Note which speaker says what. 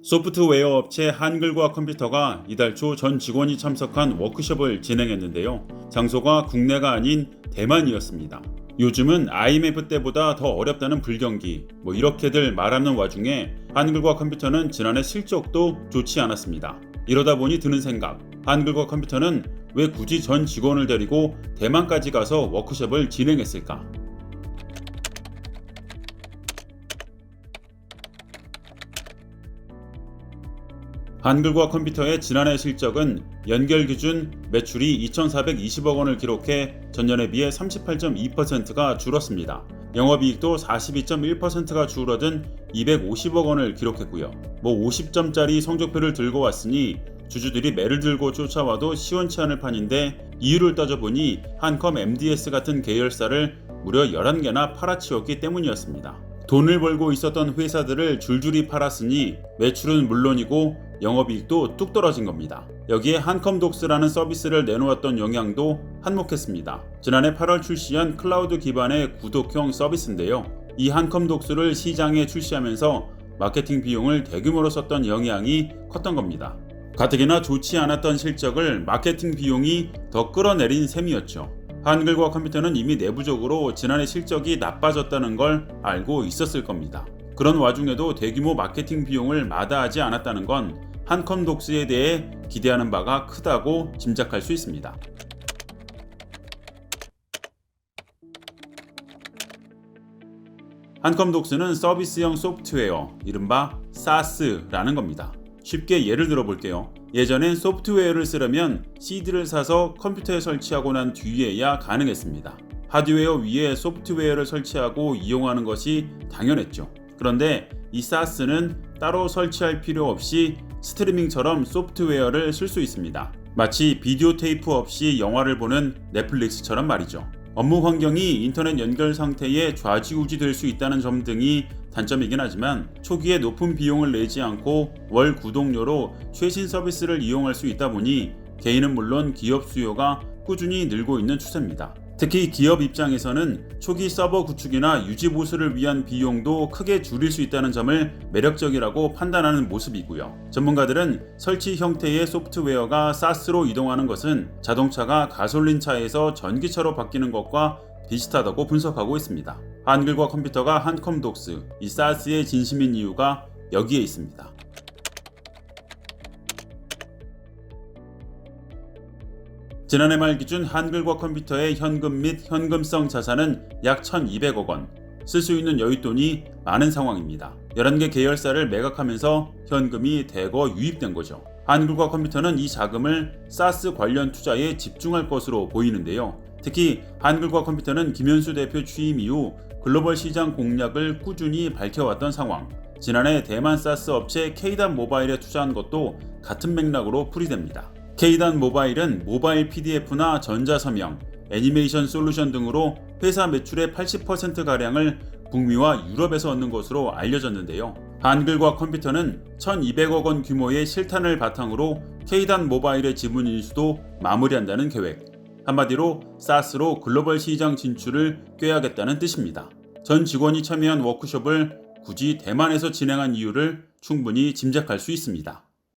Speaker 1: 소프트웨어 업체 한글과 컴퓨터가 이달 초 전 직원이 참석한 워크숍을 진행했는데요. 장소가 국내가 아닌 대만이었습니다. 요즘은 IMF 때보다 더 어렵다는 불경기, 이렇게들 말하는 와중에 한글과 컴퓨터는 지난해 실적도 좋지 않았습니다. 이러다 보니 드는 생각, 한글과 컴퓨터는 왜 굳이 전 직원을 데리고 대만까지 가서 워크숍을 진행했을까? 한글과 컴퓨터의 지난해 실적은 연결 기준 매출이 2,420억 원을 기록해 전년에 비해 38.2%가 줄었습니다. 영업이익도 42.1%가 줄어든 250억 원을 기록했고요. 50점짜리 성적표를 들고 왔으니 주주들이 매를 들고 쫓아와도 시원치 않을 판인데 이유를 따져보니 한컴 MDS 같은 계열사를 무려 11개나 팔아치웠기 때문이었습니다. 돈을 벌고 있었던 회사들을 줄줄이 팔았으니 매출은 물론이고 영업이익도 뚝 떨어진 겁니다. 여기에 한컴독스라는 서비스를 내놓았던 영향도 한몫했습니다. 지난해 8월 출시한 클라우드 기반의 구독형 서비스인데요. 이 한컴독스를 시장에 출시하면서 마케팅 비용을 대규모로 썼던 영향이 컸던 겁니다. 가뜩이나 좋지 않았던 실적을 마케팅 비용이 더 끌어내린 셈이었죠. 한글과 컴퓨터는 이미 내부적으로 지난해 실적이 나빠졌다는 걸 알고 있었을 겁니다. 그런 와중에도 대규모 마케팅 비용을 마다하지 않았다는 건 한컴독스에 대해 기대하는 바가 크다고 짐작할 수 있습니다. 한컴독스는 서비스형 소프트웨어, 이른바 SaaS라는 겁니다. 쉽게 예를 들어 볼게요. 예전엔 소프트웨어를 쓰려면 CD를 사서 컴퓨터에 설치하고 난 뒤에야 가능했습니다. 하드웨어 위에 소프트웨어를 설치하고 이용하는 것이 당연했죠. 그런데 이 SaaS는 따로 설치할 필요 없이 스트리밍처럼 소프트웨어를 쓸 수 있습니다. 마치 비디오 테이프 없이 영화를 보는 넷플릭스처럼 말이죠. 업무 환경이 인터넷 연결 상태에 좌지우지 될 수 있다는 점 등이 단점이긴 하지만 초기에 높은 비용을 내지 않고 월 구독료로 최신 서비스를 이용할 수 있다 보니 개인은 물론 기업 수요가 꾸준히 늘고 있는 추세입니다. 특히 기업 입장에서는 초기 서버 구축이나 유지 보수를 위한 비용도 크게 줄일 수 있다는 점을 매력적이라고 판단하는 모습이고요. 전문가들은 설치 형태의 소프트웨어가 SaaS로 이동하는 것은 자동차가 가솔린차에서 전기차로 바뀌는 것과 비슷하다고 분석하고 있습니다. 한글과 컴퓨터가 한컴독스, 이 SaaS의 진심인 이유가 여기에 있습니다. 지난해 말 기준 한글과 컴퓨터의 현금 및 현금성 자산은 약 1,200억 원, 쓸 수 있는 여윳돈이 많은 상황입니다. 11개 계열사를 매각하면서 현금이 대거 유입된 거죠. 한글과 컴퓨터는 이 자금을 SaaS 관련 투자에 집중할 것으로 보이는데요. 특히 한글과 컴퓨터는 김현수 대표 취임 이후 글로벌 시장 공략을 꾸준히 밝혀왔던 상황, 지난해 대만 SaaS 업체 K단 모바일에 투자한 것도 같은 맥락으로 풀이됩니다. K단 모바일은 모바일 PDF나 전자서명, 애니메이션 솔루션 등으로 회사 매출의 80%가량을 북미와 유럽에서 얻는 것으로 알려졌는데요. 한글과 컴퓨터는 1,200억 원 규모의 실탄을 바탕으로 K단 모바일의 지분 인수도 마무리한다는 계획. 한마디로 SaaS로 글로벌 시장 진출을 꾀하겠다는 뜻입니다. 전 직원이 참여한 워크숍을 굳이 대만에서 진행한 이유를 충분히 짐작할 수 있습니다.